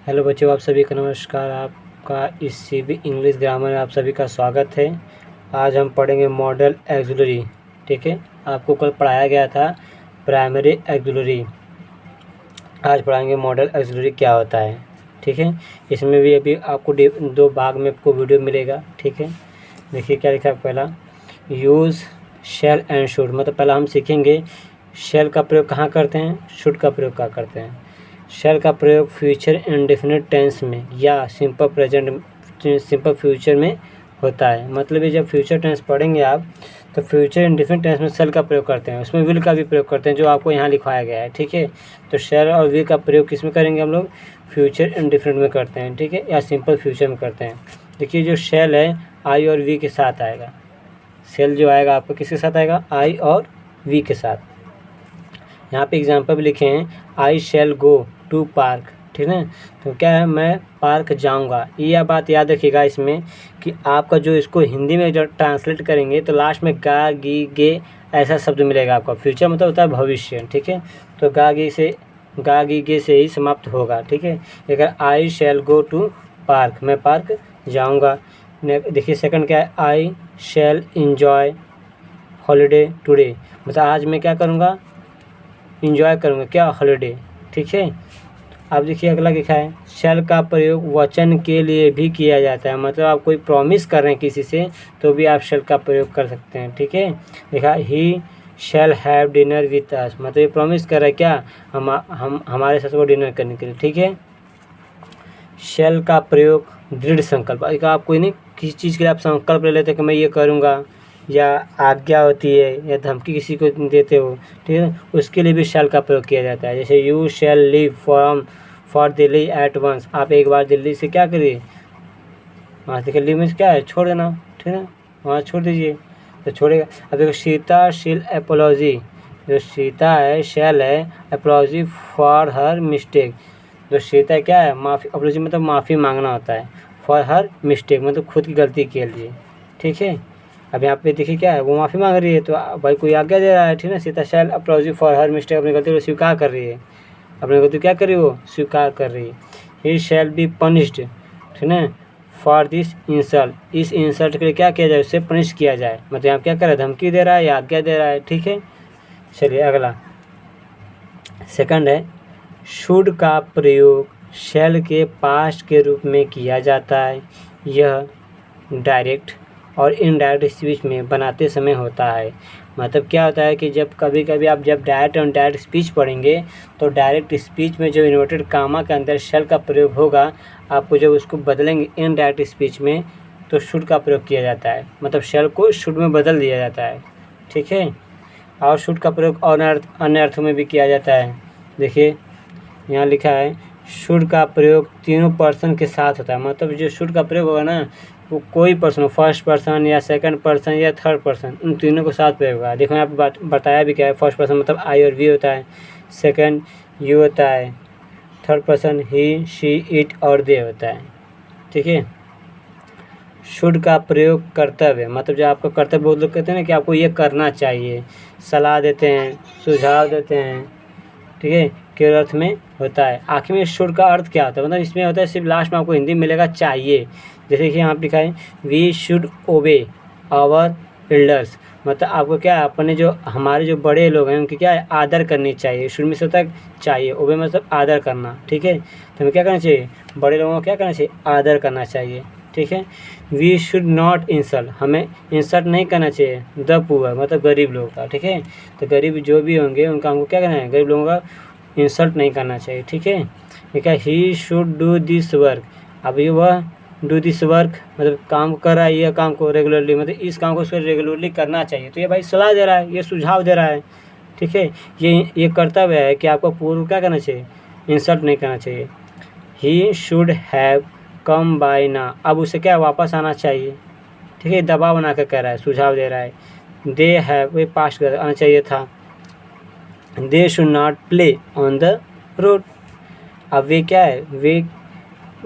Hello बच्चों, आप सभी का नमस्कार। आपका इस सीबी इंग्लिश ग्रामर में आप सभी का स्वागत है। आज हम पढ़ेंगे मॉडल ऑक्सिलरी। ठीक है, आपको कल पढ़ाया गया था प्राइमरी ऑक्सिलरी। आज पढ़ाएंगे मॉडल ऑक्सिलरी क्या होता है। ठीक है, इसमें भी अभी आपको दो भाग में आपको वीडियो मिलेगा। ठीक है, देखिए क्या लिखा है। पहला यूज़ शैल एंड शुड, मतलब पहला हम सीखेंगे शैल का प्रयोग कहाँ करते हैं, शुड का प्रयोग कहाँ करते हैं। शैल का प्रयोग फ्यूचर इंडेफिनिट टेंस में या सिंपल फ्यूचर में होता है। मतलब ये जब फ्यूचर टेंस पढ़ेंगे आप तो फ्यूचर इंडेफिनिट टेंस में शैल का प्रयोग करते हैं, उसमें विल का भी प्रयोग करते हैं जो आपको यहाँ लिखवाया गया है। ठीक है, तो शैल और विल का प्रयोग किस में करेंगे हम लोग, फ्यूचर इंडेफिनिट में करते हैं। ठीक है, या सिंपल फ्यूचर में करते हैं। देखिए जो शैल है आई और वी के साथ आएगा। शैल जो आएगा आपको किसके साथ आएगा, आई और वी के साथ। यहाँ पे एग्जाम्पल भी लिखे हैं, आई शैल गो टू पार्क। ठीक है, तो क्या है, मैं पार्क जाऊँगा। यह बात याद रखिएगा इसमें कि आपका जो इसको हिंदी में जब ट्रांसलेट करेंगे तो लास्ट में गा गी गे ऐसा शब्द मिलेगा आपका। फ्यूचर मतलब होता है भविष्य। ठीक है, तो गा गी गे से ही समाप्त होगा। ठीक है, अगर आई शैल गो टू पार्क, मैं पार्क जाऊँगा। देखिए सेकंड क्या है, आई शैल इंजॉय हॉलीडे टुडे, मतलब आज मैं क्या करूँगा, इंजॉय करूँगा क्या, हॉलीडे। ठीक है, अब देखिए अगला लिखा है, शैल का प्रयोग वचन के लिए भी किया जाता है। मतलब आप कोई प्रॉमिस कर रहे हैं किसी से तो भी आप शैल का प्रयोग कर सकते हैं। ठीक है, देखा he shall have dinner with us, मतलब ये प्रॉमिस कर रहा है क्या, हम हमारे साथ वो डिनर करने के लिए। ठीक है, शैल का प्रयोग दृढ़ संकल्प, आप कोई नहीं किसी चीज़ के लिए आप संकल्प ले लेते हैं कि मैं ये करूँगा, या आज्ञा होती है या धमकी किसी को देते हो। ठीक है, उसके लिए भी शैल का प्रयोग किया जाता है। जैसे you shall leave for Delhi at once, आप एक बार दिल्ली से क्या करिए, वहाँ से लीव में क्या है, छोड़ देना। ठीक है, वहाँ छोड़ दीजिए तो छोड़ेगा। अब देखो सीता शील एपोलॉजी, जो सीता है शैल है, एपोलॉजी फॉर हर मिस्टेक, जो सीता क्या है, माफ़ी, एपोलॉजी मतलब माफ़ी मांगना होता है, फॉर हर मिस्टेक मतलब खुद की गलती के लिए। ठीक है, अब यहाँ पे देखिए क्या है, वो माफ़ी मांग रही है तो भाई कोई आज्ञा दे रहा है। ठीक है, सीता शैल अप्रोलॉजी फॉर हर मिस्टेक, अपनी गलती को स्वीकार कर रही है, अपनी गलती क्या कर रही है, वो स्वीकार कर रही है। ही शैल बी पनिश्ड, ठीक है, फॉर दिस इंसल्ट, इस इंसल्ट के लिए क्या किया जाए, उससे पनिश किया जाए। मतलब यहाँ क्या कर रहा है, धमकी दे रहा है या आज्ञा दे रहा है। ठीक है, चलिए अगला सेकंड है, शुड का प्रयोग शैल के पास्ट के रूप में किया जाता है। यह डायरेक्ट और इनडायरेक्ट स्पीच में बनाते समय होता है। मतलब क्या होता है कि जब कभी कभी आप जब डायरेक्ट और इनडायरेक्ट स्पीच पढ़ेंगे तो डायरेक्ट स्पीच में जो इन्वर्टेड कामा के अंदर शैल का प्रयोग होगा, आपको जब उसको बदलेंगे इनडायरेक्ट स्पीच में तो शुड का प्रयोग किया जाता है। मतलब शैल को शुड में बदल दिया जाता है। ठीक है, और शुड का प्रयोग और अन्य अर्थों में भी किया जाता है। देखिए यहाँ लिखा है, शुड का प्रयोग तीनों पर्सन के साथ होता है। मतलब जो शुड का प्रयोग होगा ना, वो कोई पर्सन हो, फर्स्ट पर्सन या सेकंड पर्सन या थर्ड पर्सन, उन तीनों को साथ प्रयोग होगा। देखो यहाँ पे बताया भी क्या है, फर्स्ट पर्सन मतलब आई और वी होता है, सेकंड यू होता है, third person he she it और दे होता है। ठीक है, शुड का प्रयोग कर्तव्य, मतलब जो आपका कर्तव्य, बहुत लोग कहते हैं ना कि आपको ये करना चाहिए, सलाह देते हैं, सुझाव देते हैं। ठीक है, के अर्थ में होता है। आखिर में शुड का अर्थ क्या होता है, मतलब इसमें होता है सिर्फ लास्ट में आपको हिंदी में मिलेगा चाहिए। जैसे कि यहाँ पे लिखा है, we should obey our elders, मतलब आपको क्या है, अपने जो हमारे जो बड़े लोग हैं उनकी क्या है, आदर करनी चाहिए। शुड में से होता है चाहिए, ओबे मतलब आदर करना। ठीक है, तो हमें क्या करना चाहिए, बड़े लोगों को क्या करना चाहिए, आदर करना चाहिए। ठीक है, वी शुड नॉट इंसल्ट, हमें इंसल्ट नहीं करना चाहिए द पुअर, मतलब गरीब लोगों का। ठीक है, तो गरीब जो भी होंगे उनका हमको क्या करना है, गरीब लोगों का इंसल्ट नहीं करना चाहिए। ठीक है, ठीक है, he should do this work, अब ये वह डू दिस वर्क मतलब काम कर रहा है, यह काम को रेगुलरली, मतलब इस काम को उसको रेगुलरली करना चाहिए। तो ये भाई सलाह दे रहा है, ये सुझाव दे रहा है। ठीक है, ये कर्तव्य है कि आपको पूर्व क्या करना चाहिए, इंसल्ट नहीं करना चाहिए। He should have come by ना, अब उसे क्या वापस आना चाहिए। ठीक है, दबाव बना कर कह रहा है, सुझाव दे रहा है। दे हैव, वे पास्ट कर आना चाहिए था। They should not play on the road, अब वे क्या है, वे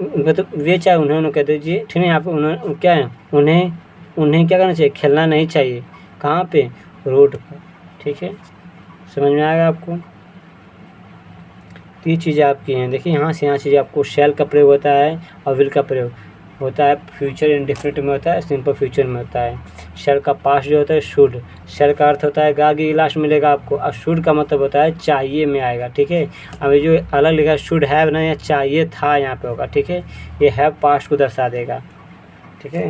मतलब वे चाहे उन्होंने कह दीजिए। ठीक है, यहाँ पे उन्होंने क्या है, उन्हें क्या करना चाहिए, खेलना नहीं चाहिए, कहाँ पे, रोड पर। ठीक है, समझ में आएगा आपको। तो ये चीज़ें आपकी हैं। देखिए यहाँ से यहाँ चीज़ें आपको शैल का प्रयोग होता है और विल का प्रयोग होता है। फ्यूचर इंडेफिनिट में होता है, सिंपल फ्यूचर में होता है। शैल का पास्ट जो होता है शुड, शैल का अर्थ होता है गागी लास्ट मिलेगा आपको, और शुड का मतलब होता है चाहिए में आएगा। ठीक है, अब ये जो अलग लिखा है शुड हैव ना, या चाहिए था यहाँ पे होगा। ठीक है, ये हैव पास्ट को दर्शा देगा। ठीक है,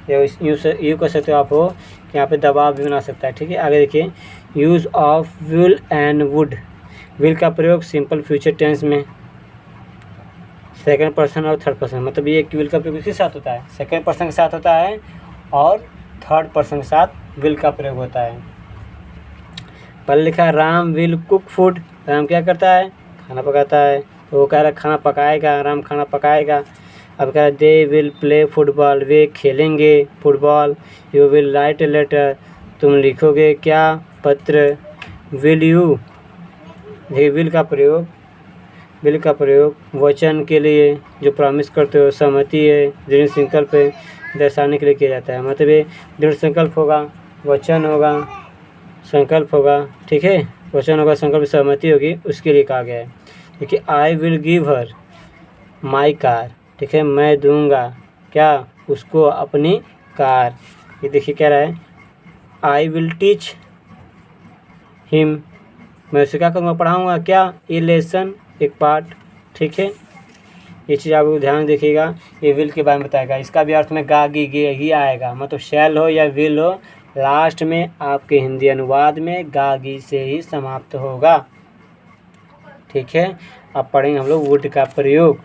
यूँ कर सकते हो आप हो कि यहाँ पे दबाव भी बना सकता है। ठीक है, आगे देखिए use of will and would. Will का प्रयोग सिंपल फ्यूचर टेंस में सेकंड पर्सन और थर्ड पर्सन, मतलब ये विल का प्रयोग किसके साथ होता है, सेकंड पर्सन के साथ होता है और थर्ड पर्सन के साथ विल का प्रयोग होता है। पहले लिखा है Ram will cook food. Ram क्या करता है, खाना पकाता है, तो वो कह रहा है खाना पकाएगा, राम खाना पकाएगा। अब कह रहा है दे विल प्ले फुटबॉल, वे खेलेंगे football. You will write a letter, तुम लिखोगे क्या पत्र। विल यू, देखिए विल का प्रयोग वचन के लिए जो प्रॉमिस करते हो, सहमति है, दृढ़ संकल्प है, दर्शाने के लिए किया जाता है। मतलब ये दृढ़ संकल्प होगा, वचन होगा, संकल्प होगा। ठीक है, वचन होगा, संकल्प, सहमति होगी, उसके लिए कहा गया है। देखिए I will give her my car. ठीक है, मैं दूंगा क्या उसको अपनी कार। ये देखिए क्या रहा है, आई विल टीच हिम, मैं उसे क्या करूँगा, पढ़ाऊँगा क्या, ये लेसन, एक पार्ट। ठीक है, ये चीज़ आप ध्यान देखिएगा, ये विल के बारे में बताएगा। इसका भी अर्थ में गा गी गे ही आएगा, मतलब शैल हो या विल हो, लास्ट में आपके हिंदी अनुवाद में गा गी से ही समाप्त होगा। ठीक है, अब पढ़ेंगे हम लोग वुड का प्रयोग।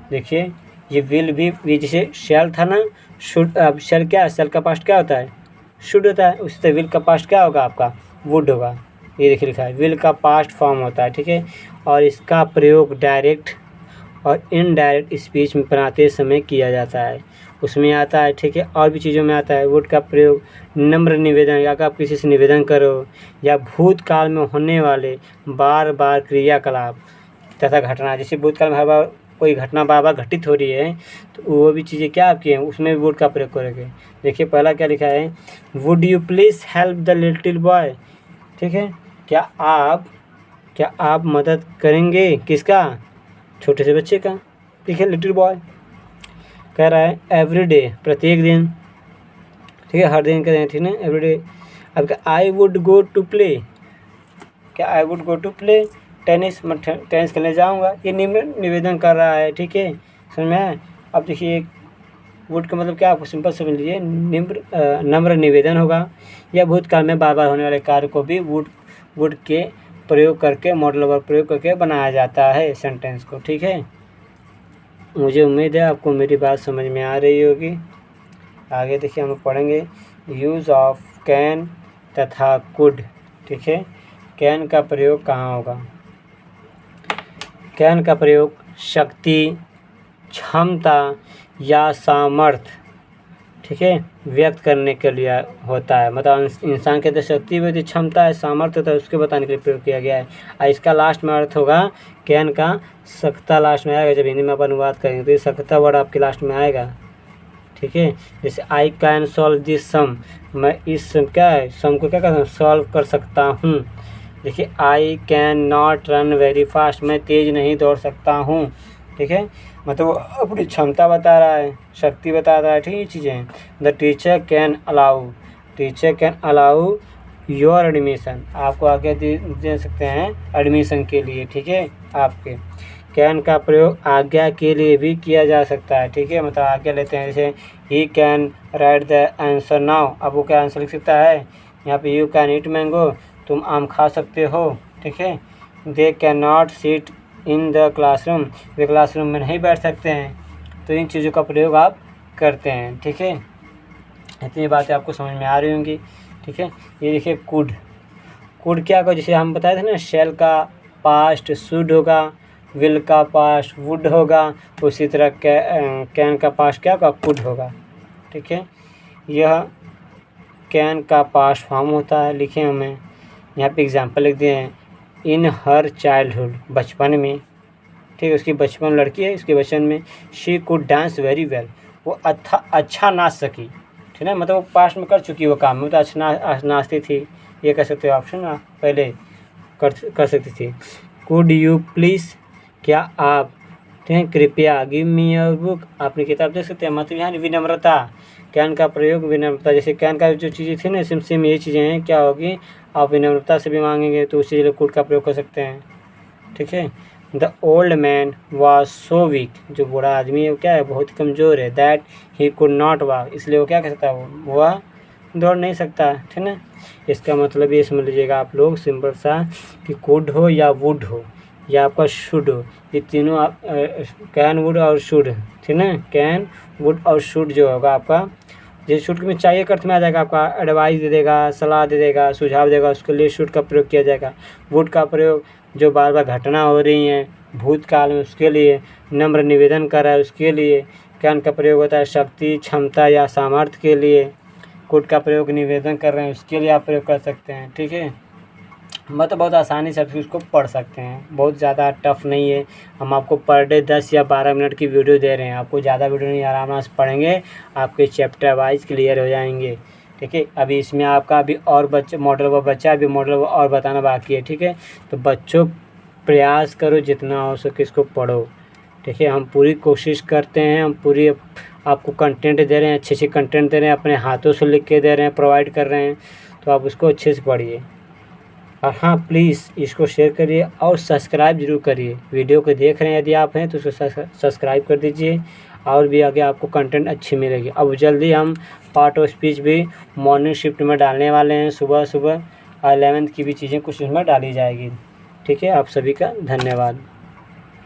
देखिए ये विल भी जैसे शैल था ना, शुड। अब शैल क्या है, शैल का पास्ट क्या होता है, शुड होता है। उसी तरह विल का पास्ट क्या होगा आपका, वुड होगा। ये देखिए लिखा है विल का पास्ट फॉर्म होता है। ठीक है, और इसका प्रयोग डायरेक्ट और इनडायरेक्ट स्पीच में बनाते समय किया जाता है, उसमें आता है। ठीक है, और भी चीज़ों में आता है। वुड का प्रयोग नम्र निवेदन, या आप किसी से निवेदन करो, या भूतकाल में होने वाले बार बार क्रियाकलाप तथा घटना, जैसे भूतकाल में हर बार कोई घटना बार बार घटित हो रही है, तो वो भी चीज़ें क्या आपकी हैं, उसमें भी वुड का प्रयोग करेंगे। देखिए पहला क्या लिखा है, would you please help the little boy. ठीक है, क्या आप मदद करेंगे, किसका, छोटे से बच्चे का। ठीक है, लिटिल बॉय। कह रहा है एवरी डे, प्रत्येक दिन। ठीक है, हर दिन कह रहे हैं, ठीक है, एवरी डे। अब क्या I would go to play, क्या I would go to play tennis, मैं टेनिस खेलने जाऊँगा। ये निवेदन कर रहा है। ठीक है, समझ में आया। अब देखिए वुड का मतलब क्या, आपको सिंपल समझ लीजिए, नम्र निवेदन होगा, या भूतकाल में बार बार होने वाले कार्य को भी वुड के प्रयोग करके, मॉडल वर्ब प्रयोग करके बनाया जाता है सेंटेंस को। ठीक है, मुझे उम्मीद है आपको मेरी बात समझ में आ रही होगी। आगे देखिए हम पढ़ेंगे यूज़ ऑफ कैन तथा कुड। ठीक है, कैन का प्रयोग कहाँ होगा, कैन का प्रयोग शक्ति, क्षमता या सामर्थ्य, ठीक है, व्यक्त करने के लिए होता है। मतलब इंसान के अंदर शक्ति भी होती है, क्षमता है, सामर्थ्य होता है, उसके बताने के लिए प्रयोग किया गया है। और इसका लास्ट में अर्थ होगा कैन का सकता लास्ट में आएगा, जब हिंदी में आप अनुवाद करेंगे तो ये सकता वर्ड आपके लास्ट में आएगा। ठीक है, जैसे आई कैन सॉल्व दिस सम, मैं इस क्या है सम को क्या कर सॉल्व कर सकता हूँ। देखिए I can not run very fast, मैं तेज़ नहीं दौड़ सकता हूँ। ठीक है, मतलब वो अपनी क्षमता बता रहा है, शक्ति बता रहा है। ठीक है, ये चीज़ें हैं। The teacher can allow your admission, आपको आगे दे सकते हैं एडमिशन के लिए। ठीक है, आपके कैन का प्रयोग आज्ञा के लिए भी किया जा सकता है। ठीक है, मतलब आज्ञा लेते हैं, जैसे he can write the answer now, अब वो क्या आंसर लिख सकता है। यहाँ पे यू कैन ईट मैंगो, तुम आम खा सकते हो। ठीक है, they can not seat in the classroom, way classroom में नहीं बैठ सकते हैं। तो इन चीज़ों का प्रयोग आप करते हैं। ठीक है, इतनी बातें आपको समझ में आ रही होंगी। ठीक है, ये देखिए कुड क्या होगा, जैसे हम बताए थे ना, शैल का पास्ट शुड होगा, विल का पास्ट वुड होगा, उसी तरह कैन का पास्ट क्या होगा, कुड होगा। ठीक है, यह कैन का पास्ट फॉर्म होता है। लिखे हमें यहाँ पे एग्जाम्पल लिख दिए हैं, इन हर चाइल्डहुड, बचपन में। ठीक है, उसकी बचपन लड़की है, उसके बचपन में she could dance very well, वो अच्छा नाच सकी। ठीक है, मतलब वो पास्ट में कर चुकी वो काम में, तो अच्छा नाचती थी। ये कह सकते हो ऑप्शन पहले कर सकती थी। कुड यू प्लीज़ क्या आप, ठीक है, कृपया गिव मी योर बुक, आपने किताब दे सकते हैं। मतलब यहाँ विनम्रता, कैन का प्रयोग विनम्रता, जैसे कैन का जो चीज़ें थी ना सेम सेम यही चीज़ें हैं। क्या होगी, आप विनम्रता से भी मांगेंगे तो उसी लिए कुड का प्रयोग कर सकते हैं। ठीक है। The old man was so weak, जो बूढ़ा आदमी है वो क्या है, बहुत कमज़ोर है। That he could not walk, इसलिए वो क्या कर सकता है, वह दौड़ नहीं सकता। ठीक है। इसका मतलब ये समझ लीजिएगा आप लोग सिंपल सा कि कुड हो या वुड हो या आपका शुड हो, ये तीनों आप कैन वुड और शुड, ठीक है। कैन वुड और शुड जो होगा आपका, जैसे शुड में चाहिए का अर्थ में आ जाएगा, आपका एडवाइस दे देगा, सलाह दे देगा, सुझाव देगा, उसके लिए शुड का प्रयोग किया जाएगा। वुड का प्रयोग जो बार बार घटना हो रही हैं भूतकाल में उसके लिए, नम्र निवेदन कर रहा है उसके लिए। कैन का प्रयोग होता है शक्ति, क्षमता या सामर्थ्य के लिए। कुड का प्रयोग निवेदन कर रहे हैं उसके लिए आप प्रयोग कर सकते हैं। ठीक है। मतलब बहुत आसानी से आप उसको पढ़ सकते हैं, बहुत ज़्यादा टफ नहीं है। हम आपको पर डे 10 या 12 मिनट की वीडियो दे रहे हैं, आपको ज़्यादा वीडियो नहीं, आराम से पढ़ेंगे आपके चैप्टर वाइज क्लियर हो जाएंगे। ठीक है। अभी इसमें आपका अभी और बच्चे मॉडल व बच्चा अभी मॉडल और बताना बाकी है। ठीक है। तो बच्चों प्रयास करो जितना हो सके इसको पढ़ो। ठीक है। हम पूरी कोशिश करते हैं, हम पूरी आपको कंटेंट दे रहे हैं, अच्छे अच्छे कंटेंट दे रहे हैं, अपने हाथों से लिख के दे रहे हैं, प्रोवाइड कर रहे हैं, तो आप उसको अच्छे से पढ़िए। और हाँ, प्लीज़ इसको शेयर करिए और सब्सक्राइब ज़रूर करिए। वीडियो को देख रहे हैं यदि आप हैं तो उसको सब्सक्राइब कर दीजिए, और भी आगे आपको कंटेंट अच्छी मिलेगी। अब जल्दी हम पार्ट ऑफ स्पीच भी मॉर्निंग शिफ्ट में डालने वाले हैं, सुबह सुबह 11th की भी चीज़ें कुछ उसमें डाली जाएगी। ठीक है। आप सभी का धन्यवाद।